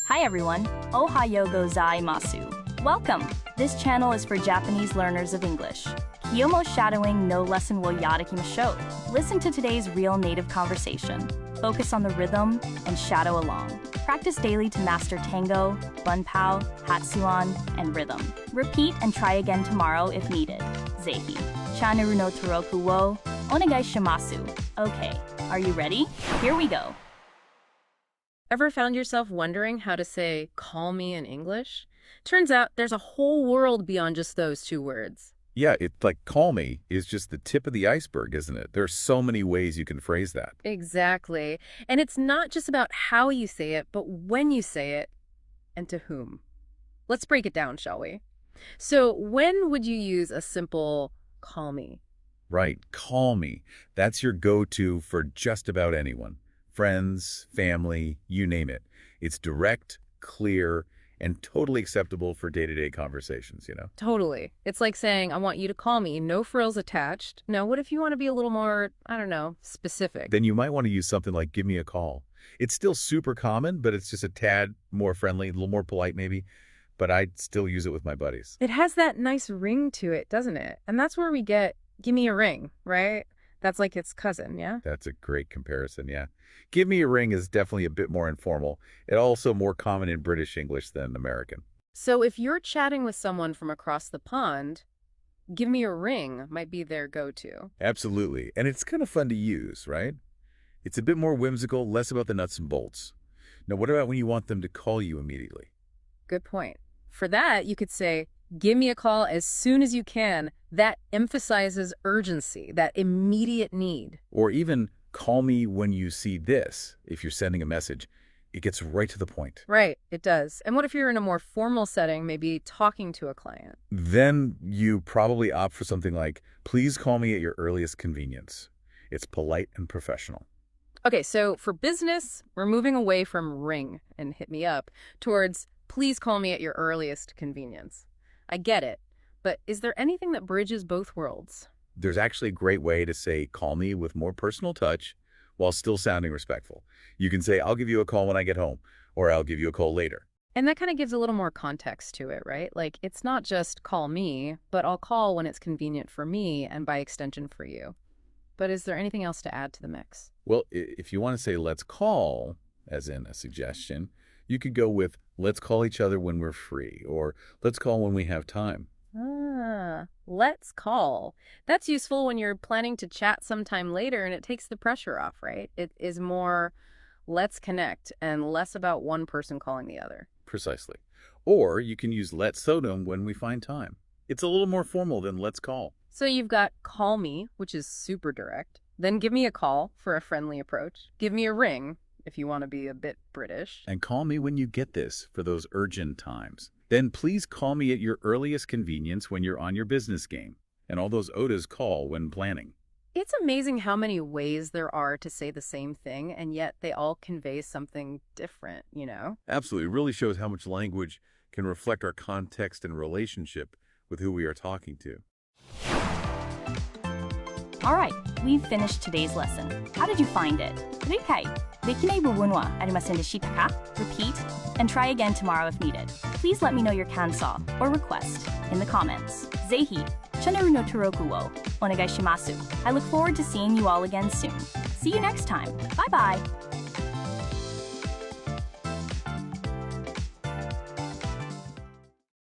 Hi everyone, Ohayo gozaimasu. Welcome! This channel is for Japanese learners of English. Kiyomo shadowing no lesson wo yadakimasho. Listen to today's real native conversation. Focus on the rhythm and shadow along. Practice daily to master tango, bunpao, hatsuan, and rhythm. Repeat and try again tomorrow if needed. Zehi. Chanaru no toroku wo onegai shimasu. Okay, are you ready? Here we go. Ever found yourself wondering how to say call me in English? Turns out there's a whole world beyond just those two words. Yeah, it's like call me is just the tip of the iceberg, isn't it? There are so many ways you can phrase that. Exactly. And it's not just about how you say it, but when you say it and to whom. Let's break it down, shall we? So when would you use a simple call me? Right, call me. That's your go-to for just about anyone. Friends, family, you name it. It's direct, clear, and totally acceptable for day-to-day conversations, you know? Totally. It's like saying, I want you to call me, no frills attached. No, what if you want to be a little more, I don't know, specific? Then you might want to use something like give me a call. It's still super common, but it's just a tad more friendly, a little more polite maybe, but I'd still use it with my buddies. It has that nice ring to it, doesn't it? And that's where we get, give me a ring, right? That's like its cousin, yeah? That's a great comparison, yeah. Give me a ring is definitely a bit more informal. It's also more common in British English than American. So if you're chatting with someone from across the pond, give me a ring might be their go-to. Absolutely. And it's kind of fun to use, right? It's a bit more whimsical, less about the nuts and bolts. Now, what about when you want them to call you immediately? Good point. For that, you could say, give me a call as soon as you can. That emphasizes urgency, that immediate need. Or even call me when you see this. If you're sending a message, it gets right to the point. Right, it does. And what if you're in a more formal setting, maybe talking to a client? Then you probably opt for something like, please call me at your earliest convenience. It's polite and professional. Okay, so for business, we're moving away from ring and hit me up towards please call me at your earliest convenience. I get it, but is there anything that bridges both worlds? There's actually a great way to say call me with more personal touch while still sounding respectful. You can say, I'll give you a call when I get home, or I'll give you a call later. And that kind of gives a little more context to it, right? Like, it's not just call me, but I'll call when it's convenient for me and by extension for you. But is there anything else to add to the mix? Well, if you want to say let's call, as in a suggestion, you could go with let's call each other when we're free, or let's call when we have time. Let's call. That's useful when you're planning to chat sometime later and it takes the pressure off, right? It is more let's connect and less about one person calling the other. Precisely. Or you can use let's sodom when we find time. It's a little more formal than let's call. So you've got call me, which is super direct. Then give me a call for a friendly approach. Give me a ring if you want to be a bit British. And call me when you get this for those urgent times. Then please call me at your earliest convenience when you're on your business game. And all those odas call when planning. It's amazing how many ways there are to say the same thing, and yet they all convey something different, you know? Absolutely. It really shows how much language can reflect our context and relationship with who we are talking to. Alright, we've finished today's lesson. How did you find it? 理解できない部分はありませんでしたか? Repeat and try again tomorrow if needed. Please let me know your kansa or request in the comments. ぜひ channel no toroku wo onegai shimasu. I look forward to seeing you all again soon. See you next time. Bye bye.